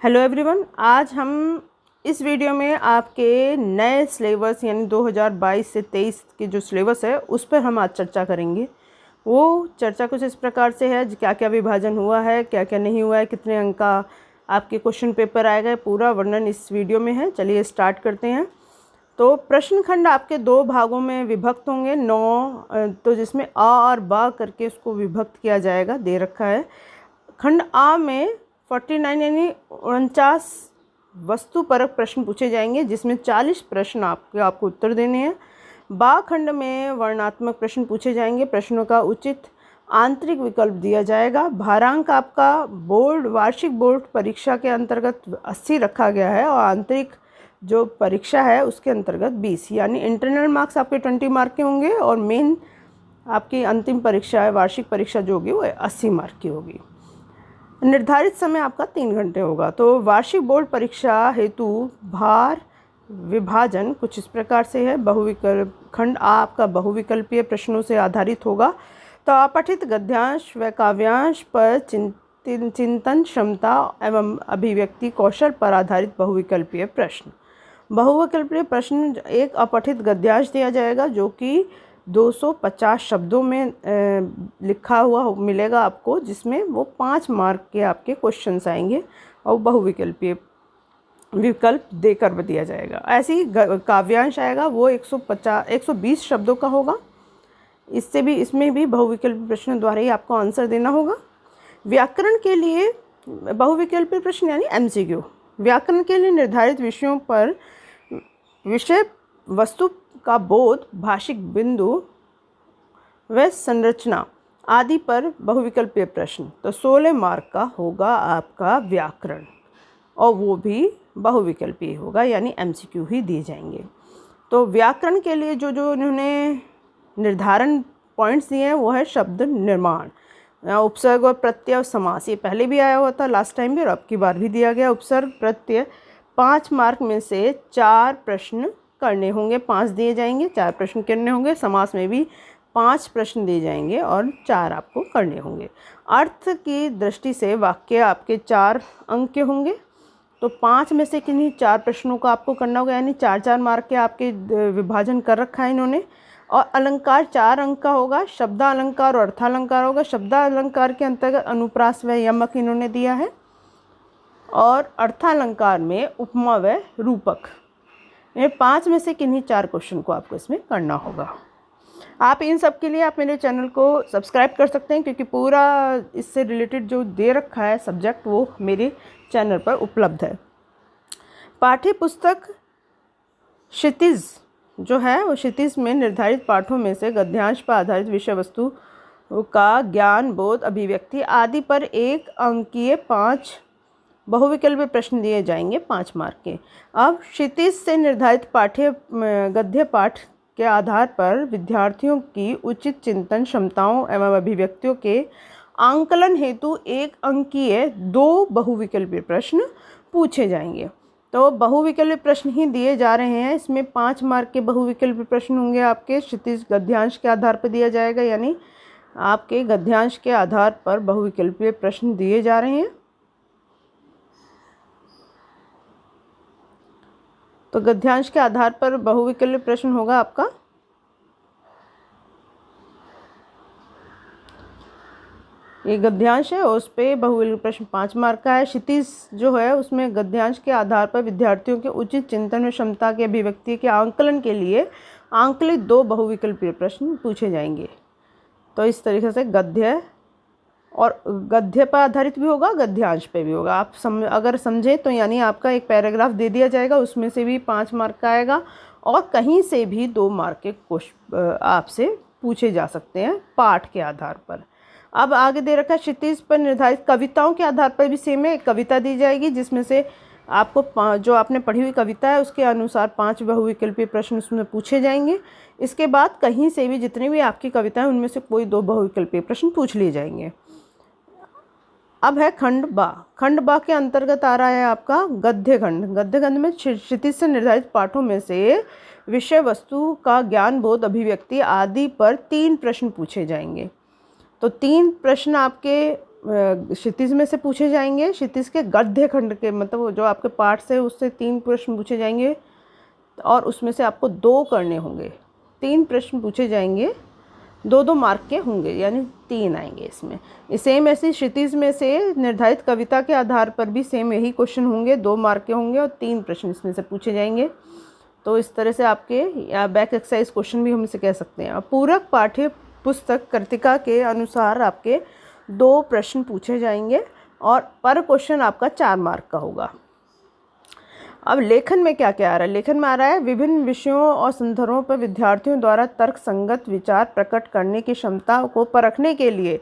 Hello everyone, आज हम इस वीडियो में आपके नए सिलेबस यानी 2022 से 23 के जो सिलेबस है उस पर हम आज चर्चा करेंगे। वो चर्चा कुछ इस प्रकार से है, क्या क्या विभाजन हुआ है, क्या क्या नहीं हुआ है, कितने अंक का आपके क्वेश्चन पेपर आएगा, पूरा वर्णन इस वीडियो में है। चलिए स्टार्ट करते हैं। तो प्रश्न खंड आपके दो भागों में विभक्त होंगे, 9 तो जिसमें आ और बा करके उसको विभक्त किया जाएगा, दे रखा है। खंड आ में 49 यानी 49 वस्तुपरक प्रश्न पूछे जाएंगे, जिसमें 40 प्रश्न आपको उत्तर देने हैं। बा खंड में वर्णात्मक प्रश्न पूछे जाएंगे, प्रश्नों का उचित आंतरिक विकल्प दिया जाएगा। भारांक आपका बोर्ड वार्षिक बोर्ड परीक्षा के अंतर्गत 80 रखा गया है और आंतरिक जो परीक्षा है उसके अंतर्गत 20, यानी इंटरनल मार्क्स आपके 20 मार्क के होंगे और मेन आपकी अंतिम परीक्षा है, वार्षिक परीक्षा जो होगी वो 80 मार्क की होगी। निर्धारित समय आपका 3 घंटे होगा। तो वार्षिक बोर्ड परीक्षा हेतु भार विभाजन कुछ इस प्रकार से है। बहुविकल्प खंड आ आपका बहुविकल्पीय प्रश्नों से आधारित होगा। तो अपठित गद्यांश व काव्यांश पर चिंतन क्षमता एवं अभिव्यक्ति कौशल पर आधारित बहुविकल्पीय प्रश्न। बहुविकल्पीय प्रश्न एक अपठित गद्यांश दिया जाएगा जो कि 250 शब्दों में लिखा हुआ मिलेगा आपको, जिसमें वो 5 मार्क के आपके क्वेश्चंस आएंगे और बहुविकल्पीय विकल्प देकर दिया जाएगा। ऐसे ही काव्यांश आएगा, वो 120 शब्दों का होगा। इसमें भी बहुविकल्पीय प्रश्न द्वारा ही आपको आंसर देना होगा। व्याकरण के लिए बहुविकल्पीय प्रश्न यानी MCQ। व्याकरण के लिए निर्धारित विषयों पर विषय वस्तु का बोध, भाषिक बिंदु व संरचना आदि पर बहुविकल्पीय प्रश्न। तो 16 मार्क का होगा आपका व्याकरण और वो भी बहुविकल्पीय होगा, यानी MCQ ही दिए जाएंगे। तो व्याकरण के लिए जो इन्होंने निर्धारण पॉइंट्स दिए हैं वो है शब्द निर्माण, उपसर्ग और प्रत्यय और समास। ये पहले भी आया हुआ था लास्ट टाइम भी और अब की बार भी दिया गया। उपसर्ग प्रत्यय 5 मार्क में से 4 प्रश्न करने होंगे, 5 दिए जाएंगे, 4 प्रश्न करने होंगे। समास में भी 5 प्रश्न दिए जाएंगे और 4 आपको करने होंगे। अर्थ की दृष्टि से वाक्य आपके 4 अंक के होंगे। तो 5 में से किन्हीं 4 प्रश्नों को आपको करना होगा, यानी 4-4 मार्क के आपके विभाजन कर रखा है इन्होंने। और अलंकार 4 अंक का होगा, शब्दालंकार और अर्थालंकार होगा। शब्दालंकार के अंतर्गत अनुप्रास व यमक इन्होंने दिया है और अर्थालंकार में उपमा व रूपक। ये 5 में से किन्हीं 4 क्वेश्चन को आपको इसमें करना होगा। आप इन सब के लिए आप मेरे चैनल को सब्सक्राइब कर सकते हैं, क्योंकि पूरा इससे रिलेटेड जो दे रखा है सब्जेक्ट वो मेरे चैनल पर उपलब्ध है। पाठ्य पुस्तक क्षितिज जो है वो क्षितिज में निर्धारित पाठों में से गद्यांश पर आधारित विषय वस्तु का ज्ञान, बोध, अभिव्यक्ति आदि पर 1 अंकीय 5 बहुविकल्पीय प्रश्न दिए जाएंगे, 5 मार्क के। अब क्षितिज से निर्धारित गद्य पाठ के आधार पर विद्यार्थियों की उचित चिंतन क्षमताओं एवं अभिव्यक्तियों के आंकलन हेतु 1 अंकीय 2 बहुविकल्पीय प्रश्न पूछे जाएंगे। तो बहुविकल्पीय प्रश्न ही दिए जा रहे हैं। इसमें 5 मार्क के बहुविकल्पीय प्रश्न होंगे आपके क्षितिज गद्यांश के आधार पर दिया जाएगा, यानी आपके गद्यांश के आधार पर बहुविकल्पीय प्रश्न दिए जा रहे हैं। तो गद्यांश के आधार पर बहुविकल्पीय प्रश्न होगा आपका। ये गद्यांश है और उस पर बहुविकल्पीय प्रश्न 5 मार्क का है। क्षितिज जो है उसमें गद्यांश के आधार पर विद्यार्थियों के उचित चिंतन व क्षमता के अभिव्यक्ति के आंकलन के लिए आंकलित 2 बहुविकल्पीय प्रश्न पूछे जाएंगे। तो इस तरीके से गद्य और गद्य पर आधारित भी होगा, गद्यांश पे भी होगा। आप अगर समझे तो यानी आपका एक पैराग्राफ दे दिया जाएगा, उसमें से भी 5 मार्क का आएगा और कहीं से भी 2 मार्क के क्वेश्चन आपसे पूछे जा सकते हैं पाठ के आधार पर। अब आगे दे रखा है क्षितिज पर निर्धारित कविताओं के आधार पर भी सेम है। एक कविता दी जाएगी जिसमें से आपको जो आपने पढ़ी हुई कविता है उसके अनुसार 5 बहुविकल्पीय प्रश्न उसमें पूछे जाएंगे। इसके बाद कहीं से भी जितनी भी आपकी कविता है उनमें से कोई 2 बहुविकल्पीय प्रश्न पूछ लिए जाएंगे। अब है खंड बा। खंड बा के अंतर्गत आ रहा है आपका गद्य खंड। गद्य खंड में क्षितिज से निर्धारित पाठों में से विषय वस्तु का ज्ञान, बोध, अभिव्यक्ति आदि पर 3 प्रश्न पूछे जाएंगे। तो 3 प्रश्न आपके क्षितिज में से पूछे जाएंगे, क्षितिज के गद्य खंड के मतलब जो आपके पाठ से उससे 3 प्रश्न पूछे जाएंगे और उसमें से आपको 2 करने होंगे। 3 प्रश्न पूछे जाएंगे, 2-2 मार्क के होंगे, यानी 3 आएंगे इसमें। सेम ऐसे क्षितिज में से निर्धारित कविता के आधार पर भी सेम यही क्वेश्चन होंगे, 2 मार्क के होंगे और 3 प्रश्न इसमें से पूछे जाएंगे। तो इस तरह से आपके या बैक एक्सरसाइज क्वेश्चन भी हम इसे कह सकते हैं। पूरक पाठ्य पुस्तक कृतिका के अनुसार आपके 2 प्रश्न पूछे जाएंगे और पर क्वेश्चन आपका 4 मार्क का होगा। अब लेखन में क्या क्या आ रहा है? लेखन में आ रहा है विभिन्न विषयों और संदर्भों पर विद्यार्थियों द्वारा तर्क संगत विचार प्रकट करने की क्षमता को परखने के लिए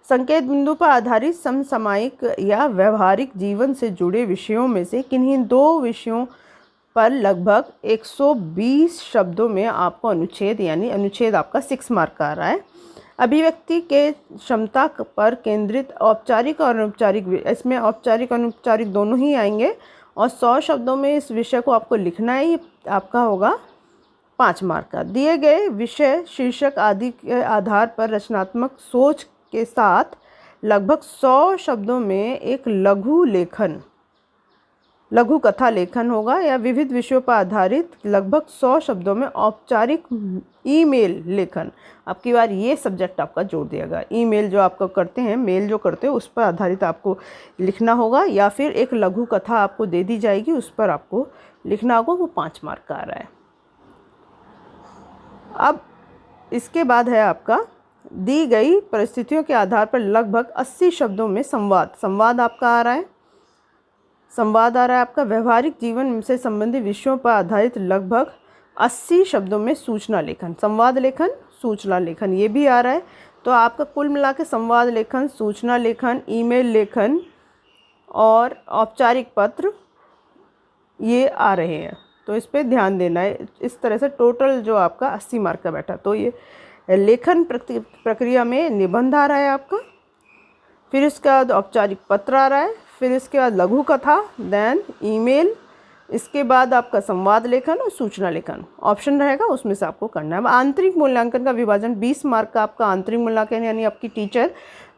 संकेत बिंदु पर आधारित समसामयिक या व्यवहारिक जीवन से जुड़े विषयों में से किन्हीं 2 विषयों पर लगभग 120 शब्दों में आपको अनुच्छेद, यानी अनुच्छेद आपका 6 मार्क का आ रहा है। अभिव्यक्ति के क्षमता पर केंद्रित औपचारिक और अनौपचारिक, इसमें औपचारिक और अनौपचारिक दोनों ही आएंगे और 100 शब्दों में इस विषय को आपको लिखना है। ये आपका होगा 5 मार्क का। दिए गए विषय शीर्षक आदि के आधार पर रचनात्मक सोच के साथ लगभग 100 शब्दों में एक लघु कथा लेखन होगा या विविध विषयों पर आधारित लगभग 100 शब्दों में औपचारिक ईमेल लेखन। अब की बार ये सब्जेक्ट आपका जोड़ दिया गया। ईमेल जो आपको करते हैं, मेल जो करते हो, उस पर आधारित आपको लिखना होगा या फिर एक लघु कथा आपको दे दी जाएगी, उस पर आपको लिखना होगा। वो 5 मार्क का आ रहा है। अब इसके बाद है आपका दी गई परिस्थितियों के आधार पर लगभग 80 शब्दों में संवाद आपका आ रहा है। संवाद आ रहा है आपका व्यवहारिक जीवन से संबंधित विषयों पर आधारित लगभग 80 शब्दों में सूचना लेखन, संवाद लेखन, सूचना लेखन ये भी आ रहा है। तो आपका कुल मिला के संवाद लेखन, सूचना लेखन, ईमेल लेखन और औपचारिक पत्र ये आ रहे हैं। तो इस पर ध्यान देना है। इस तरह से टोटल जो आपका 80 मार्क का बैठा। तो ये लेखन प्रक्रिया में निबंध आ रहा है आपका, फिर इसके बाद औपचारिक पत्र आ रहा है, फिर इसके बाद लघु कथा, देन ईमेल, इसके बाद आपका संवाद लेखन और सूचना लेखन ऑप्शन रहेगा, उसमें से आपको करना है। आंतरिक मूल्यांकन का विभाजन 20 मार्क का आपका आंतरिक मूल्यांकन, यानी आपकी टीचर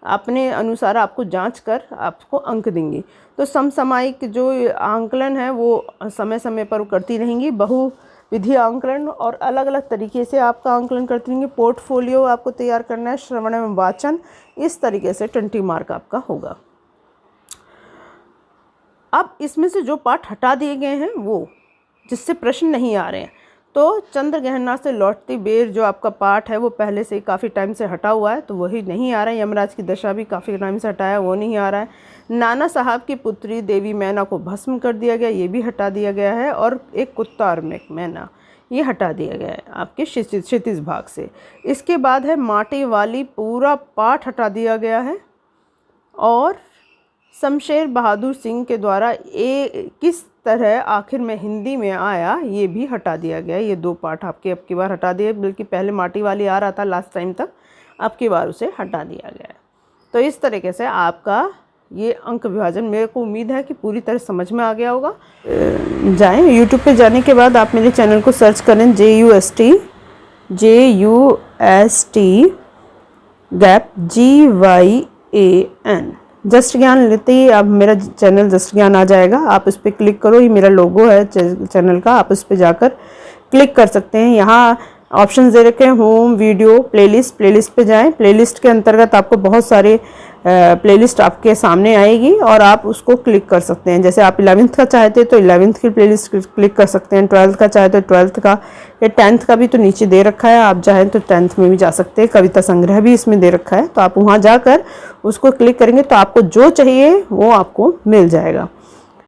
अपने अनुसार आपको जांच कर आपको अंक देंगी। तो समसामयिक जो आंकलन है वो समय समय पर करती रहेंगी, बहुविधि आंकलन और अलग अलग तरीके से आपका आंकलन करती रहेंगी। पोर्टफोलियो आपको तैयार करना है, श्रवण एवं वाचन, इस तरीके से 20 मार्क आपका होगा। अब इसमें से जो पाठ हटा दिए गए हैं वो जिससे प्रश्न नहीं आ रहे हैं, तो चंद्रग्रहण से लौटती बेर जो आपका पाठ है वो पहले से काफ़ी टाइम से हटा हुआ है, तो वही नहीं आ रहा है। यमराज की दशा भी काफ़ी टाइम से हटाया, वो नहीं आ रहा है। नाना साहब की पुत्री देवी मैना को भस्म कर दिया गया, ये भी हटा दिया गया है। और एक कुत्ता और मैना, ये हटा दिया गया है आपके क्षितिज भाग से। इसके बाद है माटी वाली, पूरा पाठ हटा दिया गया है। और शमशेर बहादुर सिंह के द्वारा किस तरह आखिर में हिंदी में आया, ये भी हटा दिया गया। ये 2 पाठ आपके अब की बार हटा दिए, बल्कि पहले माटी वाली आ रहा था लास्ट टाइम तक, अब की बार उसे हटा दिया गया है। तो इस तरीके से आपका ये अंक विभाजन मेरे को उम्मीद है कि पूरी तरह समझ में आ गया होगा। जाएं यूट्यूब पे, जाने के बाद आप मेरे चैनल को सर्च करें JUST गैप GYAN, जस्ट ज्ञान लेते ही अब मेरा चैनल जस्ट ज्ञान आ जाएगा। आप उस पर क्लिक करो, ये मेरा लोगो है चैनल का, आप उस पर जाकर क्लिक कर सकते हैं। यहाँ ऑप्शन दे रखे हैं होम, वीडियो, प्लेलिस्ट पे जाएं। प्लेलिस्ट के अंतर्गत आपको बहुत सारे प्लेलिस्ट आपके सामने आएगी और आप उसको क्लिक कर सकते हैं। जैसे आप 11th का चाहते हैं तो 11th की प्लेलिस्ट क्लिक कर सकते हैं, 12th का चाहते तो 12th का, या 10th का भी तो नीचे दे रखा है, आप चाहें तो 10th में भी जा सकते हैं। कविता संग्रह भी इसमें दे रखा है, तो आप वहाँ जाकर उसको क्लिक करेंगे तो आपको जो चाहिए वो आपको मिल जाएगा।